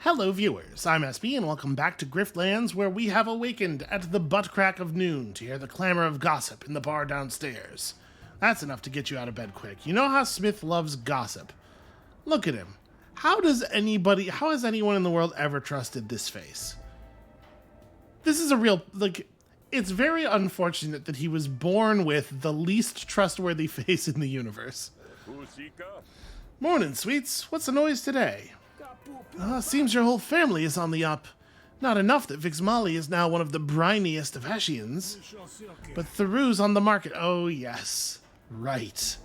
Hello viewers, I'm SB and welcome back to Griftlands, where we have awakened at the butt crack of noon to hear the clamor of gossip in the bar downstairs. That's enough to get you out of bed quick. You know how Smith loves gossip. Look at him. How has anyone in the world ever trusted this face? This is a real, it's very unfortunate that he was born with the least trustworthy face in the universe. Morning, sweets. What's the noise today? Seems your whole family is on the up. Not enough that Vixmali is now one of the briniest of Hessians, but Theroux's on the market. Oh, yes. Right.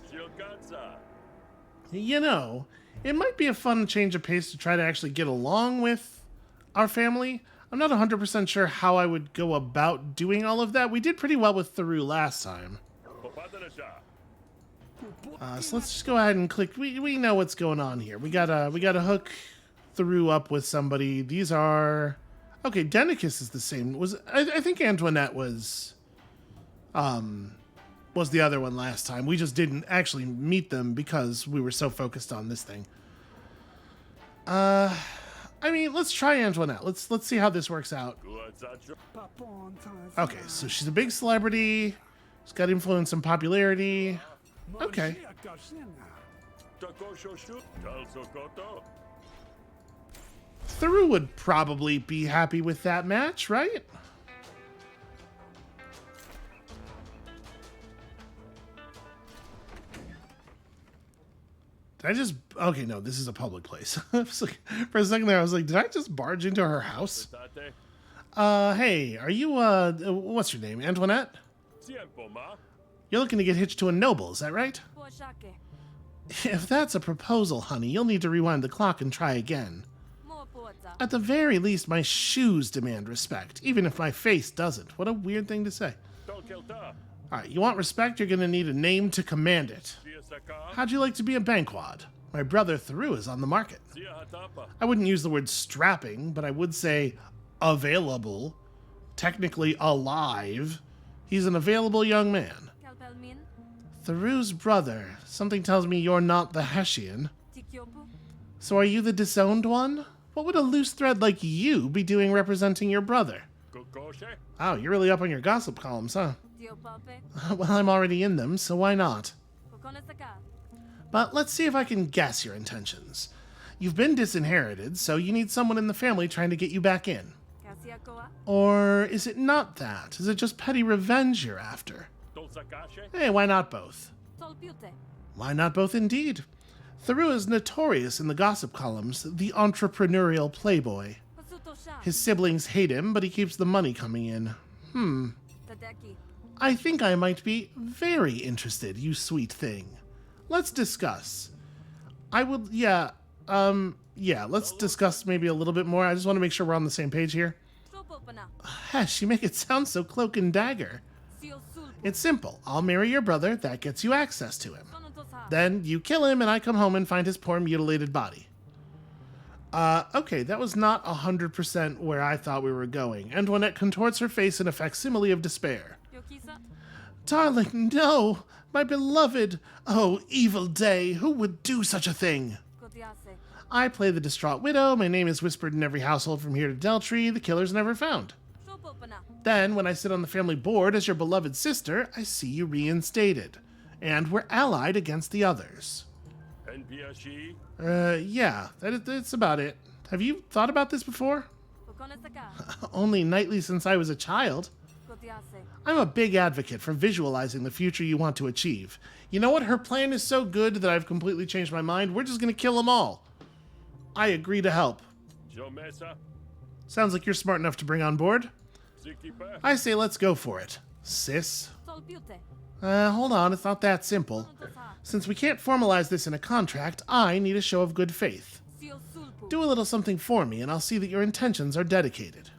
You know, it might be a fun change of pace to try to actually get along with our family. I'm not 100% sure how I would go about doing all of that. We did pretty well with Theroux last time. So let's just go ahead and click. We know what's going on here. We gotta hook Theroux up with somebody. These are okay. Denicus is the same. I think Antoinette was the other one last time. We just didn't actually meet them because we were so focused on this thing. I mean, let's try Antoinette. Let's see how this works out. Okay, so she's a big celebrity. She's got influence and popularity. Okay. Theroux would probably be happy with that match, right? Did I just... Okay, no, this is a public place. For a second there, I was like, did I just barge into her house? Hey, are you, what's your name, Antoinette? You're looking to get hitched to a noble, is that right? If that's a proposal, honey, you'll need to rewind the clock and try again. At the very least, my shoes demand respect, even if my face doesn't. What a weird thing to say. Alright, you want respect, you're gonna need a name to command it. How'd you like to be a bankwad? My brother Theroux is on the market. I wouldn't use the word strapping, but I would say available, technically alive. He's an available young man. Theroux's brother. Something tells me you're not the Hessian. So are you the disowned one? What would a loose thread like you be doing representing your brother? Oh, you're really up on your gossip columns, huh? Well, I'm already in them, so why not? But let's see if I can guess your intentions. You've been disinherited, so you need someone in the family trying to get you back in. Or is it not that? Is it just petty revenge you're after? Hey, why not both? Why not both indeed? Theroux is notorious in the gossip columns, the entrepreneurial playboy. His siblings hate him, but he keeps the money coming in. I think I might be very interested, you sweet thing. Let's discuss. Let's discuss maybe a little bit more. I just want to make sure we're on the same page here. Hesh, you make it sound so cloak and dagger. It's simple. I'll marry your brother. That gets you access to him. Then you kill him and I come home and find his poor mutilated body. Okay, that was not 100% where I thought we were going. Antoinette contorts her face in a facsimile of despair. Darling, no! My beloved! Oh, evil day! Who would do such a thing? I play the distraught widow. My name is whispered in every household from here to Deltree. The killer's never found. Then, when I sit on the family board as your beloved sister, I see you reinstated. And we're allied against the others. Yeah, that's about it. Have you thought about this before? Only nightly since I was a child. I'm a big advocate for visualizing the future you want to achieve. You know what? Her plan is so good that I've completely changed my mind. We're just gonna kill them all. I agree to help. Sounds like you're smart enough to bring on board. I say let's go for it, sis. Hold on, it's not that simple. Since we can't formalize this in a contract, I need a show of good faith. Do a little something for me, and I'll see that your intentions are dedicated.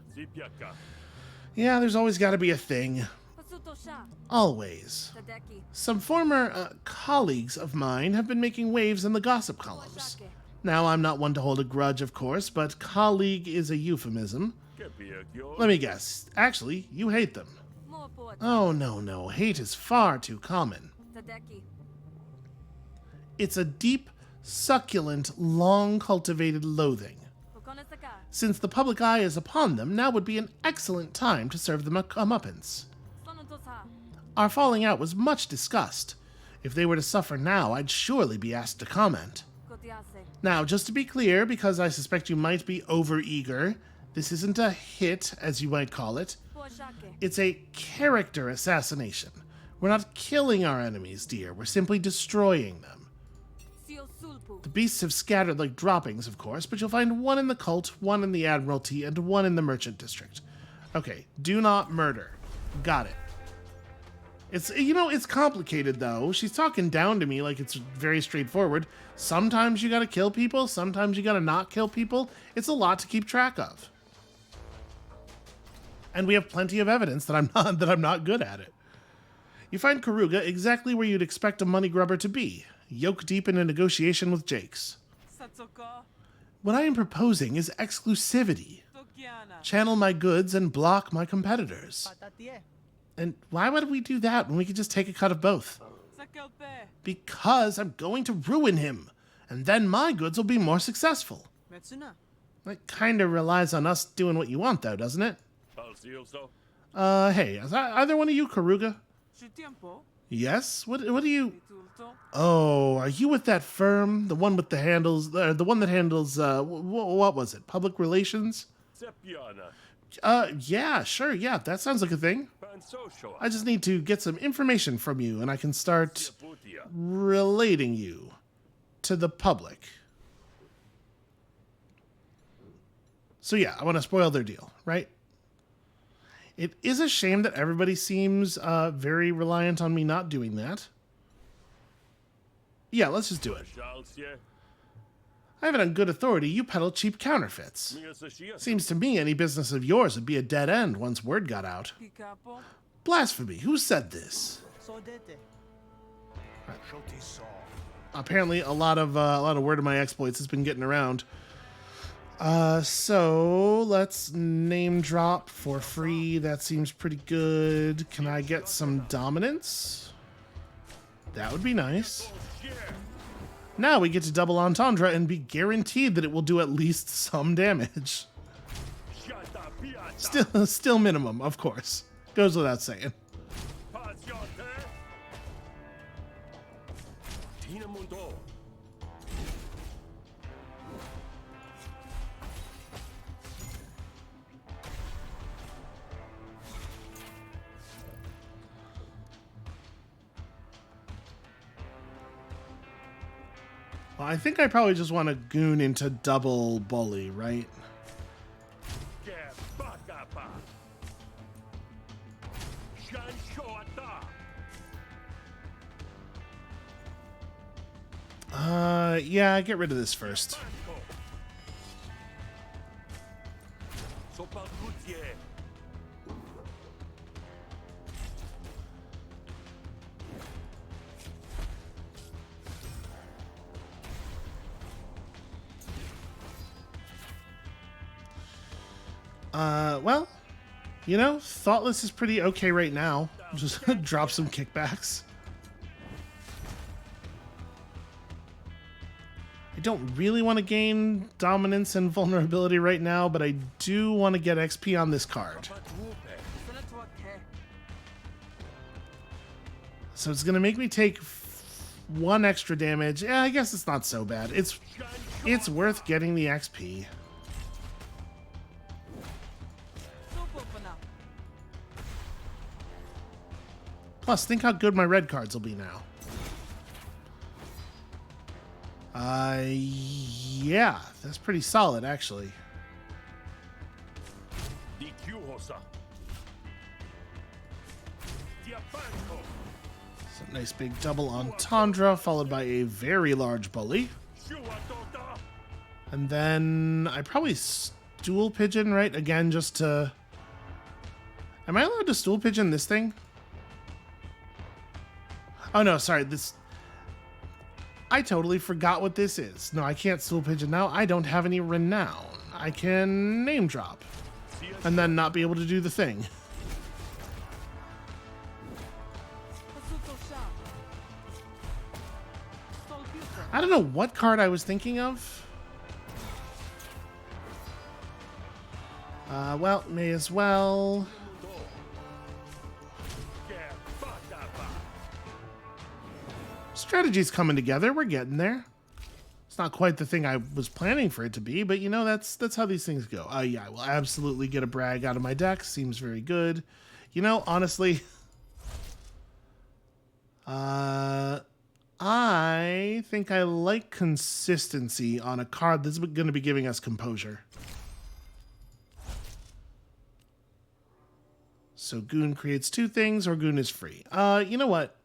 Yeah, there's always got to be a thing. Always. Some former colleagues of mine have been making waves in the gossip columns. Now, I'm not one to hold a grudge, of course, but colleague is a euphemism. Let me guess. Actually, you hate them. Oh, no. Hate is far too common. It's a deep, succulent, long-cultivated loathing. Since the public eye is upon them, now would be an excellent time to serve them a comeuppance. Our falling out was much discussed. If they were to suffer now, I'd surely be asked to comment. Now, just to be clear, because I suspect you might be overeager, this isn't a hit, as you might call it. It's a character assassination. We're not killing our enemies, dear. We're simply destroying them. The beasts have scattered like droppings, of course, but you'll find one in the cult, one in the Admiralty, and one in the Merchant District. Okay, do not murder. Got it. It's, you know, it's complicated, though. She's talking down to me like it's very straightforward. Sometimes you gotta kill people, sometimes you gotta not kill people. It's a lot to keep track of. And we have plenty of evidence that I'm not good at it. You find Karuga exactly where you'd expect a money grubber to be, yoke deep in a negotiation with Jakes. What I am proposing is exclusivity. Channel my goods and block my competitors. And why would we do that when we could just take a cut of both? Because I'm going to ruin him, and then my goods will be more successful. That kind of relies on us doing what you want, though, doesn't it? Hey, is either one of you Karuga? Yes? What do you... Oh, are you with that firm? The one with the handles... the one that handles, what was it? Public relations? Yeah, sure, yeah, that sounds like a thing. I just need to get some information from you, and I can start relating you to the public. So yeah, I want to spoil their deal, right? It is a shame that everybody seems very reliant on me not doing that. Yeah, let's just do it. I have it on good authority you peddle cheap counterfeits. Seems to me any business of yours would be a dead end once word got out. Blasphemy, who said this? Apparently a lot of word of my exploits has been getting around. So let's name drop for free. That seems pretty good. Can I get some dominance? That would be nice. Now we get to double entendre and be guaranteed that it will do at least some damage. Still minimum, of course. Goes without saying. Well, I think I probably just want to goon into double bully, right? Yeah, get rid of this first. Well, you know, Thoughtless is pretty okay right now. Just drop some kickbacks. I don't really want to gain dominance and vulnerability right now, but I do want to get XP on this card. So it's going to make me take 1 extra damage. Yeah, I guess it's not so bad. It's worth getting the XP. Plus, think how good my red cards will be now. Yeah, that's pretty solid, actually. So nice big double entendre, followed by a very large bully. And then I probably stool pigeon, right? Again, just to... Am I allowed to stool pigeon this thing? Oh no, sorry, this... I totally forgot what this is. No, I can't stool pigeon now. I don't have any renown. I can name drop. And then not be able to do the thing. I don't know what card I was thinking of. Well, may as well. Strategy's coming together. We're getting there. It's not quite the thing I was planning for it to be, but you know, that's how these things go. Yeah, I will absolutely get a brag out of my deck. Seems very good. You know, honestly, I think I like consistency on a card that's going to be giving us composure. So Goon creates 2 things, or Goon is free. You know what?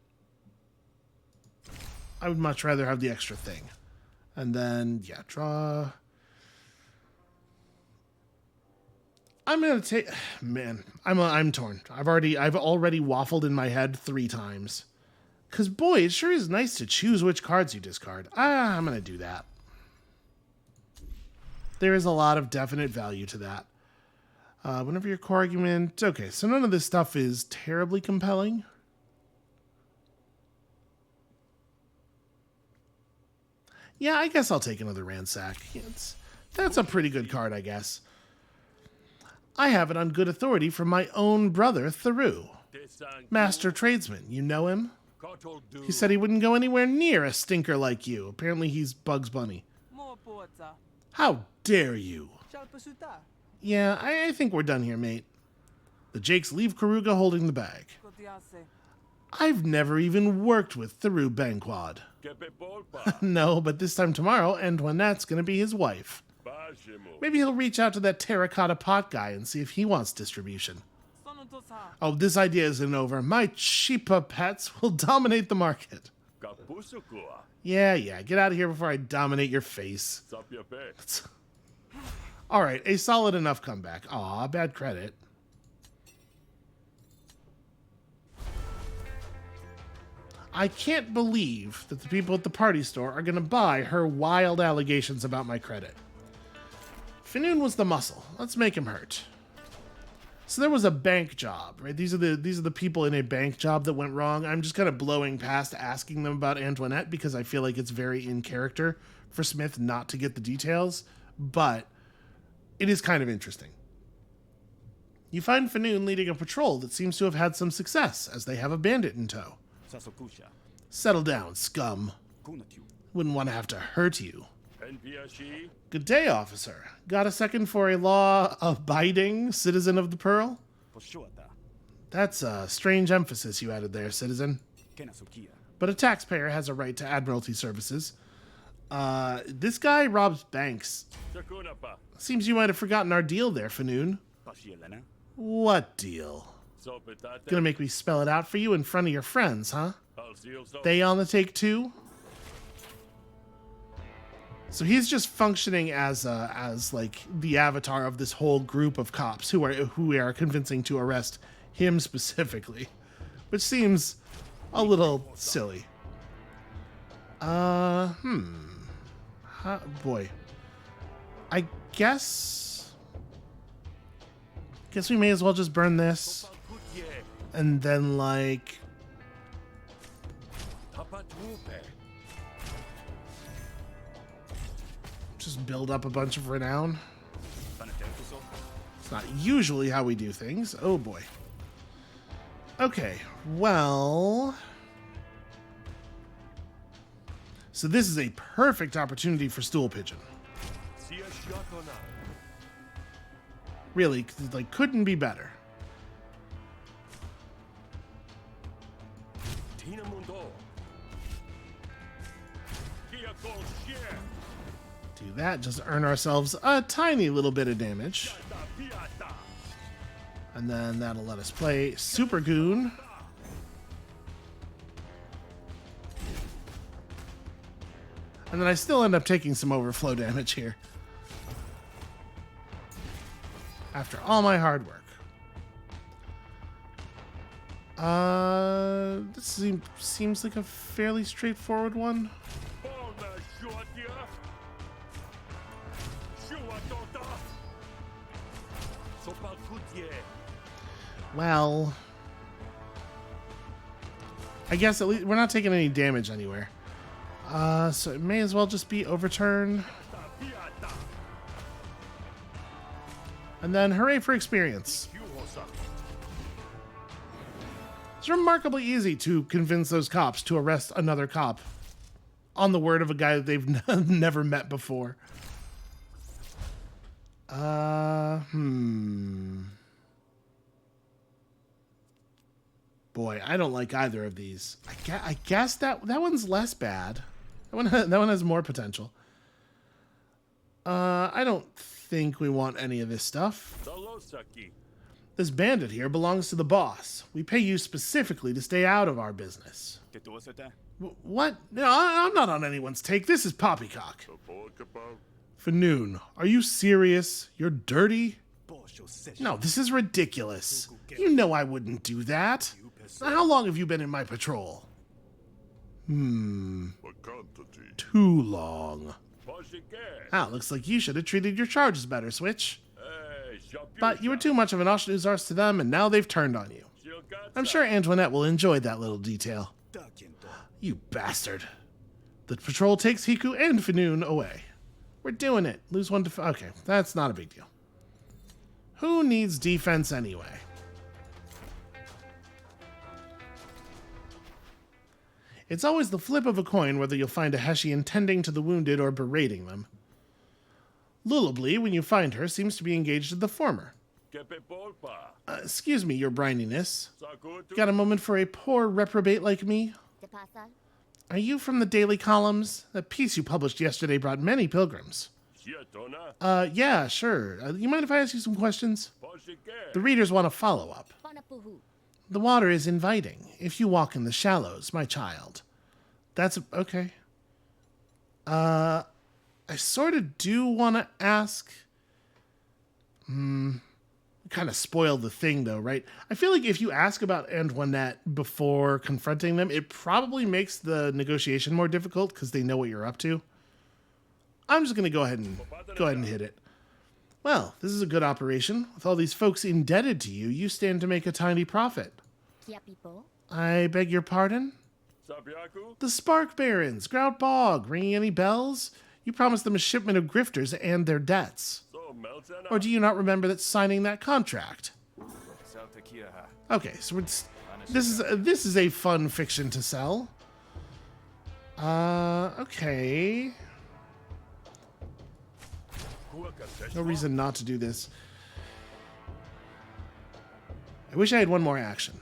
I would much rather have the extra thing. And then, yeah, draw. I'm gonna take. Man, I'm torn. I've already waffled in my head 3 times. Cause boy, it sure is nice to choose which cards you discard. I'm gonna do that. There is a lot of definite value to that. Whenever your core argument. Okay, so none of this stuff is terribly compelling. Yeah, I guess I'll take another Ransack. That's a pretty good card, I guess. I have it on good authority from my own brother, Theru. Master tradesman, you know him? He said he wouldn't go anywhere near a stinker like you. Apparently he's Bugs Bunny. How dare you? Yeah, I think we're done here, mate. The Jakes leave Karuga holding the bag. I've never even worked with Theru Banquad. No, but this time tomorrow, Antoinette's going to be his wife. Maybe he'll reach out to that terracotta pot guy and see if he wants distribution. Oh, this idea isn't over. My cheaper pets will dominate the market. Yeah, get out of here before I dominate your face. Alright, a solid enough comeback. Aw, bad credit. I can't believe that the people at the party store are going to buy her wild allegations about my credit. Finoon was the muscle. Let's make him hurt. So there was a bank job, right? These are the people in a bank job that went wrong. I'm just kind of blowing past asking them about Antoinette because I feel like it's very in character for Smith not to get the details, but it is kind of interesting. You find Finoon leading a patrol that seems to have had some success, as they have a bandit in tow. Settle down, scum. Wouldn't want to have to hurt you. Good day, officer. Got a second for a law-abiding citizen of the Pearl? That's a strange emphasis you added there, citizen. But a taxpayer has a right to admiralty services. This guy robs banks. Seems you might have forgotten our deal there, Finoon. What deal? Gonna make me spell it out for you in front of your friends, huh? They on the take too? So he's just functioning as like the avatar of this whole group of cops who are convincing to arrest him specifically, which seems a little silly. Boy, I guess we may as well just burn this, and then like. Just build up a bunch of renown. It's not usually how we do things. Oh boy. Okay, well. So this is a perfect opportunity for Stool Pigeon. Really, like, couldn't be better. Do that, just earn ourselves a tiny little bit of damage. And then that'll let us play Super Goon. And then I still end up taking some overflow damage here. After all my hard work. This seems like a fairly straightforward one. Well, I guess at least we're not taking any damage anywhere. So it may as well just be overturn. And then hooray for experience. It's remarkably easy to convince those cops to arrest another cop on the word of a guy that they've never met before. Boy, I don't like either of these. I guess that one's less bad. That one has more potential. I don't think we want any of this stuff. This bandit here belongs to the boss. We pay you specifically to stay out of our business. What? No, I'm not on anyone's take. This is poppycock. Fanoon, are you serious? You're dirty? No, this is ridiculous. You know I wouldn't do that. How long have you been in my patrol? Too long. Ah, looks like you should have treated your charges better, Switch. But you were too much of an Oshnuzars to them, and now they've turned on you. I'm sure Antoinette will enjoy that little detail. You bastard. The patrol takes Hiku and Fanoon away. We're doing it. Lose one to... Okay, that's not a big deal. Who needs defense anyway? It's always the flip of a coin whether you'll find a Hessian tending to the wounded or berating them. Lullaby, when you find her, seems to be engaged in the former. Excuse me, your brininess. Got a moment for a poor reprobate like me? Are you from the daily columns? That piece you published yesterday brought many pilgrims. Yeah, sure. You mind if I ask you some questions? The readers want a follow-up. The water is inviting. If you walk in the shallows, my child. That's... okay. I sort of do want to ask... kind of spoiled the thing, though, right? I feel like if you ask about Antoinette before confronting them, it probably makes the negotiation more difficult because they know what you're up to. I'm just going to go ahead and hit it. Well, this is a good operation. With all these folks indebted to you, you stand to make a tiny profit. I beg your pardon? The Spark Barons, Grout Bog, ringing any bells? You promised them a shipment of grifters and their debts. Or do you not remember that signing that contract? Okay, so this is a fun fiction to sell. Okay. No reason not to do this. I wish I had one more action.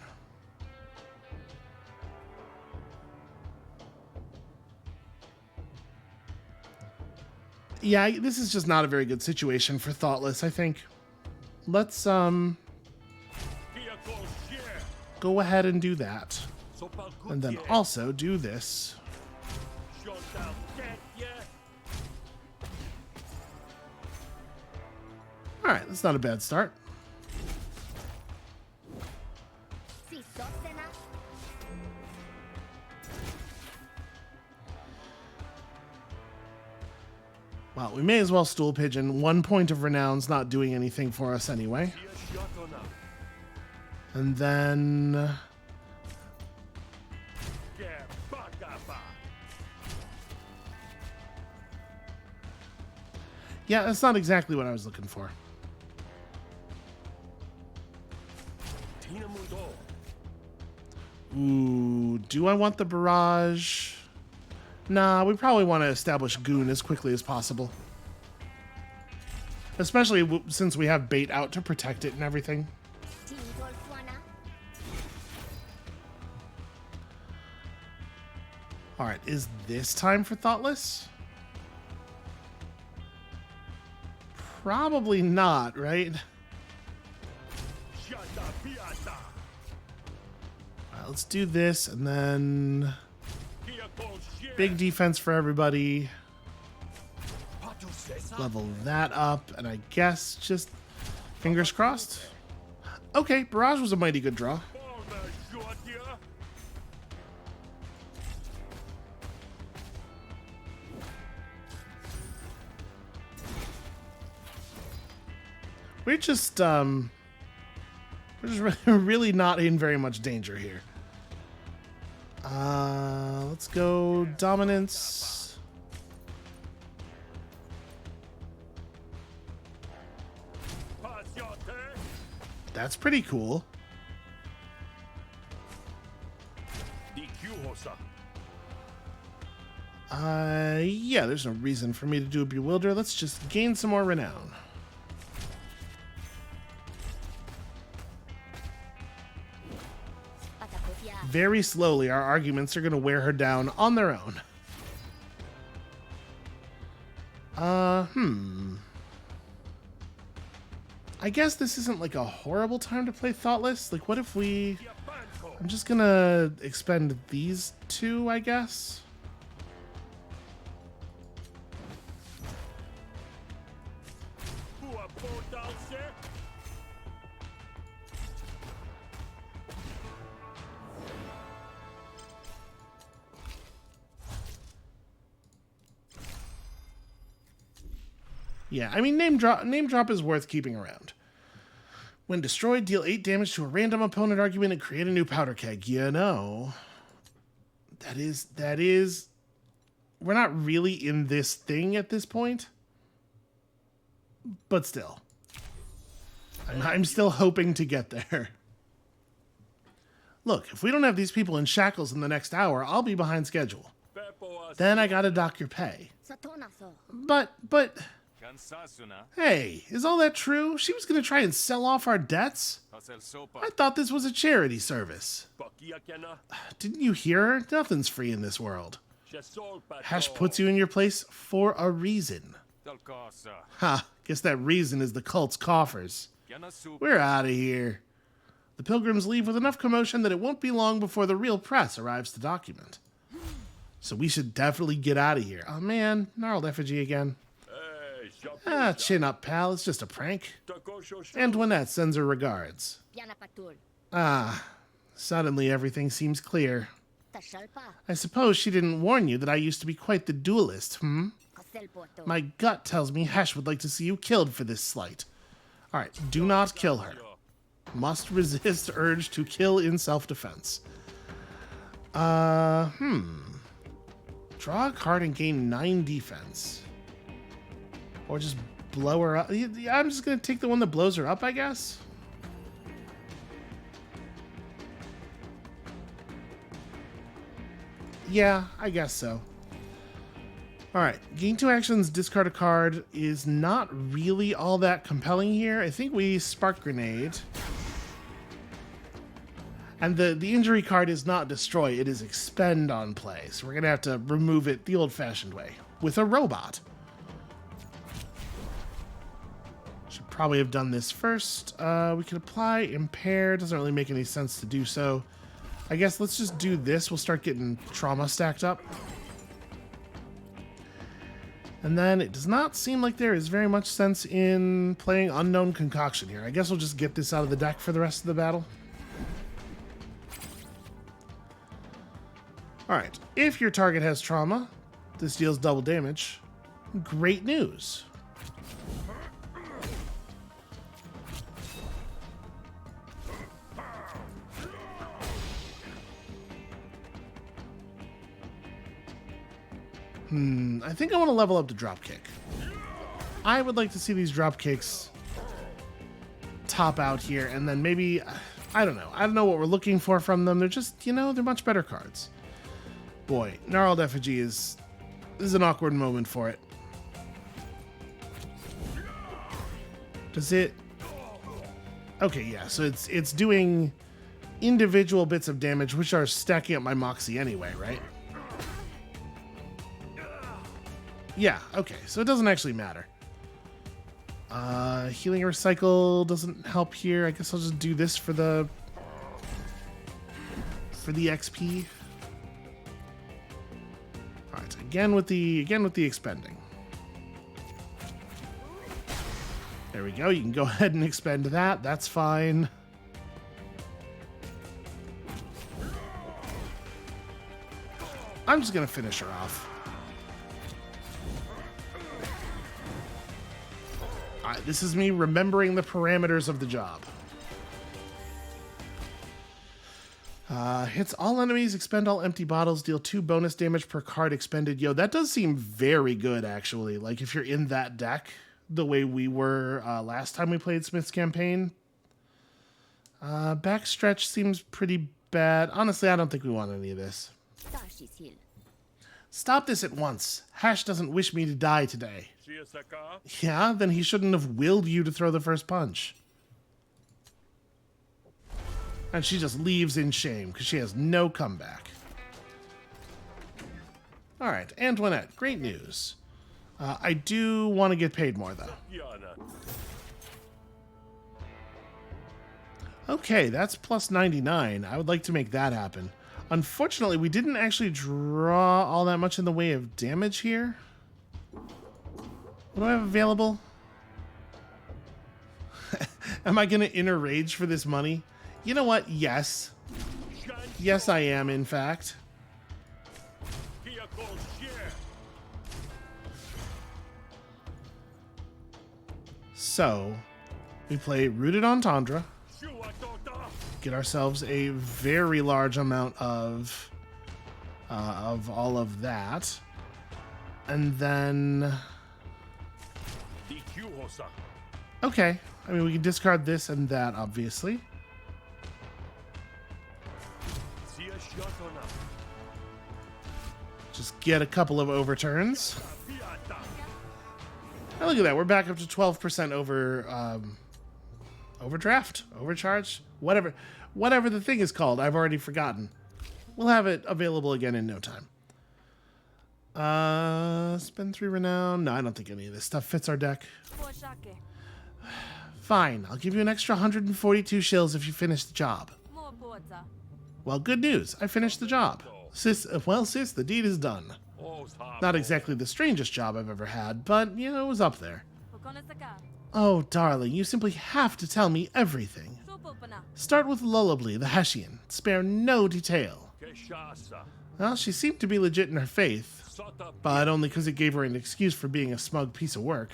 Yeah, this is just not a very good situation for Thoughtless, I think. Let's, go ahead and do that. And then also do this. Alright, that's not a bad start. Well, we may as well stool pigeon. 1 point of renown's not doing anything for us anyway. And then... yeah, that's not exactly what I was looking for. Ooh, do I want the barrage? Nah, we probably want to establish Goon as quickly as possible. Especially since we have bait out to protect it and everything. Alright, is this time for Thoughtless? Probably not, right? Alright, let's do this and then... big defense for everybody. Level that up, and I guess just fingers crossed. Okay, Barrage was a mighty good draw. We're just really not in very much danger here. Let's go Dominance. That's pretty cool. Yeah, there's no reason for me to do a bewilder. Let's just gain some more renown. Very slowly, our arguments are going to wear her down on their own. I guess this isn't like a horrible time to play Thoughtless. Like, what if we... I'm just going to expend these two, I guess. Yeah, I mean, name drop is worth keeping around. When destroyed, deal 8 damage to a random opponent argument and create a new powder keg. You know, that is, we're not really in this thing at this point, but still, I'm still hoping to get there. Look, if we don't have these people in shackles in the next hour, I'll be behind schedule. Then I gotta dock your pay. But... Hey, is all that true? She was going to try and sell off our debts? I thought this was a charity service. Didn't you hear her? Nothing's free in this world. Hash puts you in your place for a reason. Ha, guess that reason is the cult's coffers. We're out of here. The pilgrims leave with enough commotion that it won't be long before the real press arrives to document. So we should definitely get out of here. Oh man, gnarled effigy again. Ah, chin up, pal. It's just a prank. Antoinette sends her regards. Ah, suddenly everything seems clear. I suppose she didn't warn you that I used to be quite the duelist, hmm? My gut tells me Hesh would like to see you killed for this slight. Alright, do not kill her. Must resist urge to kill in self-defense. Draw a card and gain 9 defense. Or just blow her up. I'm just going to take the one that blows her up, I guess. Yeah, I guess so. Alright, gain 2 actions, discard a card is not really all that compelling here. I think we Spark Grenade. And the injury card is not destroy, it is expend on play. So we're going to have to remove it the old-fashioned way. With a robot. Should probably have done this first. We could apply impair. Doesn't really make any sense to do so. I guess let's just do this. We'll start getting trauma stacked up. And then it does not seem like there is very much sense in playing Unknown Concoction here. I guess we'll just get this out of the deck for the rest of the battle. Alright, if your target has trauma, this deals double damage. Great news. I think I want to level up the dropkick. I would like to see these dropkicks top out here, and then maybe, I don't know. I don't know what we're looking for from them. They're just, you know, they're much better cards. Boy, Gnarled Effigy is an awkward moment for it. Does it? Okay, yeah, so it's doing individual bits of damage, which are stacking up my Moxie anyway, right? Yeah, okay, so it doesn't actually matter. Healing Recycle doesn't help here. I guess I'll just do this for the XP. Alright, again with the expending. There we go, you can go ahead and expend that, that's fine. I'm just gonna finish her off. This is me remembering the parameters of the job. Hits all enemies, expend all empty bottles, deal 2 bonus damage per card expended. Yo, that does seem very good, actually. Like, if you're in that deck, the way we were last time we played Smith's campaign. Backstretch seems pretty bad. Honestly, I don't think we want any of this. Stop this at once. Hash doesn't wish me to die today. Yeah, then he shouldn't have willed you to throw the first punch. And she just leaves in shame because she has no comeback. All right, Antoinette, great news. I do want to get paid more, though. Okay, that's plus 99. I would like to make that happen. Unfortunately, we didn't actually draw all that much in the way of damage here. What do I have available? Am I going to inner rage for this money? You know what? Yes. Yes, I am, in fact. So, we play Rooted Entendre. Get ourselves a very large amount of all of that. And then... Okay. I mean, we can discard this and that, obviously. Just get a couple of overturns. Oh, look at that. We're back up to 12% overdraft, overcharge, whatever the thing is called. I've already forgotten. We'll have it available again in no time. Spend 3 renown. No, I don't think any of this stuff fits our deck. Fine. I'll give you an extra 142 shills if you finish the job. Well, good news. I finished the job. Sis, the deed is done. Not exactly the strangest job I've ever had, but, you know, it was up there. Oh, darling, you simply have to tell me everything. Start with Lullaby, the Hessian. Spare no detail. Well, she seemed to be legit in her faith, but only because it gave her an excuse for being a smug piece of work.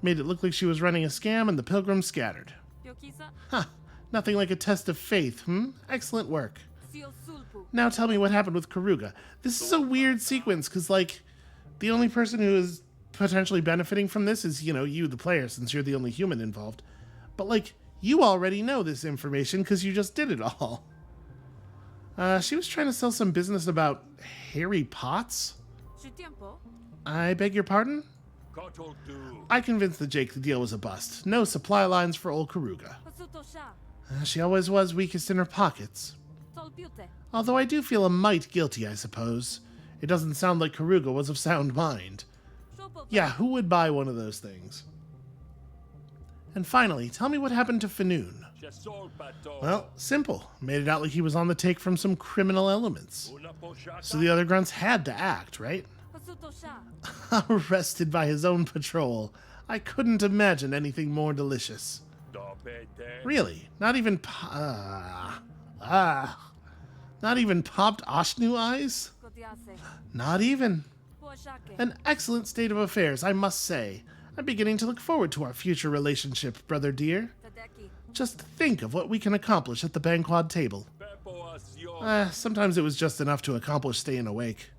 Made it look like she was running a scam and the pilgrims scattered. Huh, nothing like a test of faith, Excellent work. Now tell me what happened with Karuga. This is a weird sequence, because, like, the only person who is potentially benefiting from this is, you know, you, the player, since you're the only human involved. But, like, you already know this information because you just did it all. She was trying to sell some business about hairy pots? I beg your pardon? I convinced the Jake the deal was a bust. No supply lines for old Karuga. She always was weakest in her pockets. Although I do feel a mite guilty, I suppose. It doesn't sound like Karuga was of sound mind. Yeah, who would buy one of those things? And finally, tell me what happened to Fanoon. Well, simple. Made it out like he was on the take from some criminal elements. So the other grunts had to act, right? Arrested by his own patrol. I couldn't imagine anything more delicious. Really? Not even not even popped Ashnu eyes? Not even. An excellent state of affairs, I must say. I'm beginning to look forward to our future relationship, brother dear. Just think of what we can accomplish at the Banquad table. Sometimes it was just enough to accomplish staying awake.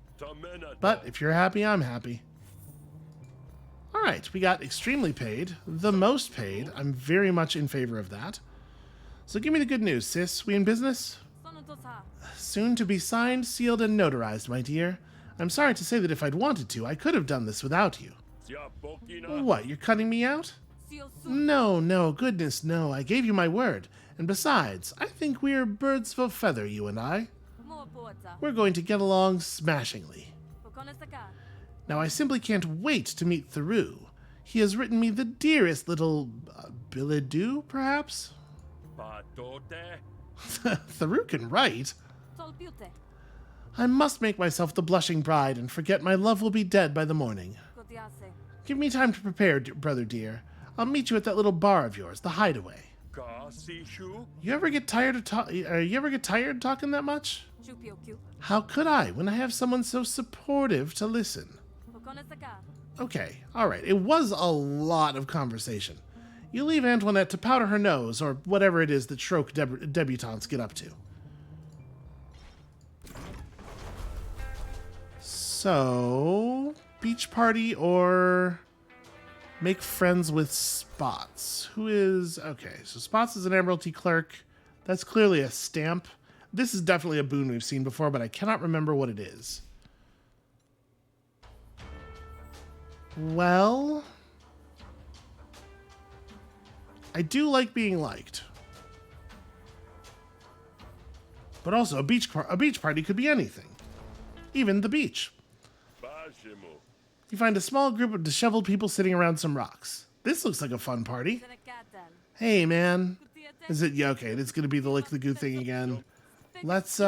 But if you're happy, I'm happy. Alright, we got extremely paid, the most paid. I'm very much in favor of that. So give me the good news, sis. We in business? Soon to be signed, sealed, and notarized, my dear. I'm sorry to say that if I'd wanted to, I could have done this without you. What, you're cutting me out? No, goodness, no. I gave you my word. And besides, I think we're birds of a feather, you and I. We're going to get along smashingly. Now, I simply can't wait to meet Theroux. He has written me the dearest little billet-doux, perhaps? Theroux can write. I must make myself the blushing bride and forget my love will be dead by the morning. Give me time to prepare, brother dear. I'll meet you at that little bar of yours, the Hideaway. You ever get tired talking that much? How could I when I have someone so supportive to listen? Okay, alright. It was a lot of conversation. You leave Antoinette to powder her nose, or whatever it is that Shroke debutantes get up to. So, beach party or Make friends with Spots. Who is... Okay, so Spots is an Admiralty clerk. That's clearly a stamp. This is definitely a boon we've seen before, but I cannot remember what it is. Well... I do like being liked. But also, a beach party could be anything. Even the beach. You find a small group of disheveled people sitting around some rocks. This looks like a fun party. Hey, man. Is it? Yeah, okay, it's gonna be the lick the goo thing again. Let's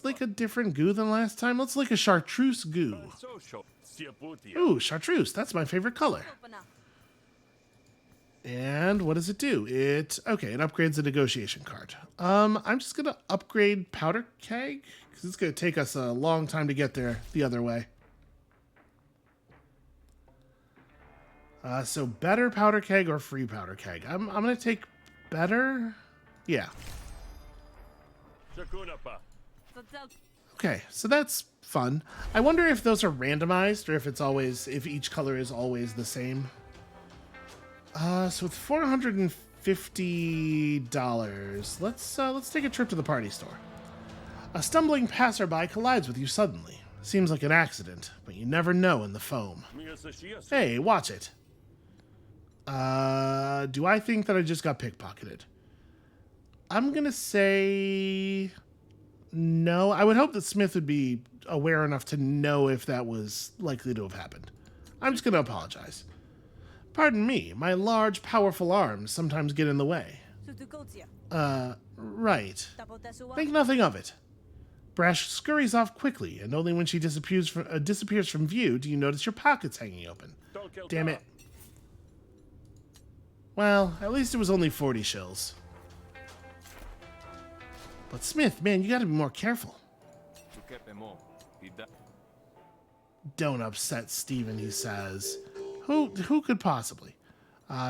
lick a different goo than last time. Let's lick a chartreuse goo. Ooh, chartreuse. That's my favorite color. And what does it do? It upgrades the negotiation card. I'm just gonna upgrade powder keg because it's gonna take us a long time to get there the other way. So better powder keg or free powder keg? I'm gonna take better. Yeah. Okay, so that's fun. I wonder if those are randomized or if each color is always the same. So with $450, let's take a trip to the party store. A stumbling passerby collides with you suddenly. Seems like an accident, but you never know in the foam. Hey, watch it. Do I think that I just got pickpocketed? I'm gonna say no. I would hope that Smith would be aware enough to know if that was likely to have happened. I'm just gonna apologize. Pardon me, my large, powerful arms sometimes get in the way. Right. Think nothing of it. Brash scurries off quickly, and only when she disappears from view do you notice your pockets hanging open. Damn it. Well, at least it was only 40 shills. But Smith, man, you gotta be more careful. Don't upset Steven, he says. Who could possibly?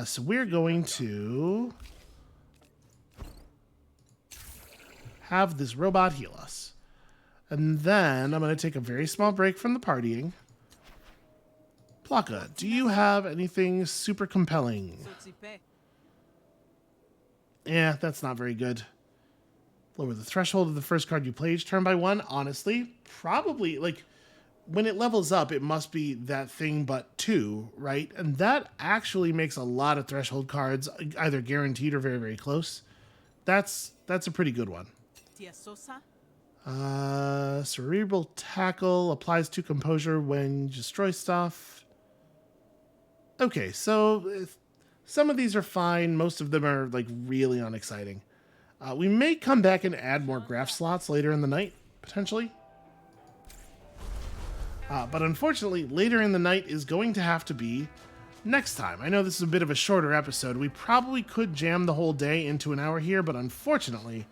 So we're going to have this robot heal us. And then I'm going to take a very small break from the partying. Plaka, do you have anything super compelling? Yeah, that's not very good. Lower the threshold of the first card you play each turn by 1. Honestly, probably, like, when it levels up, it must be that thing but 2, right? And that actually makes a lot of threshold cards either guaranteed or very, very close. That's a pretty good one. Cerebral Tackle applies to composure when you destroy stuff. Okay, so some of these are fine. Most of them are like really unexciting. We may come back and add more graph slots later in the night, potentially. But unfortunately, later in the night is going to have to be next time. I know this is a bit of a shorter episode. We probably could jam the whole day into an hour here, but unfortunately,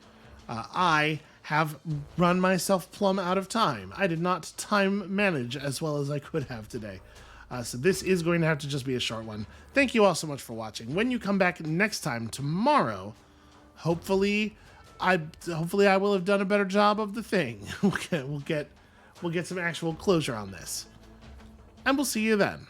I have run myself plumb out of time. I did not time manage as well as I could have today. So this is going to have to just be a short one. Thank you all so much for watching. When you come back next time, tomorrow, hopefully I will have done a better job of the thing. We'll get some actual closure on this. And we'll see you then.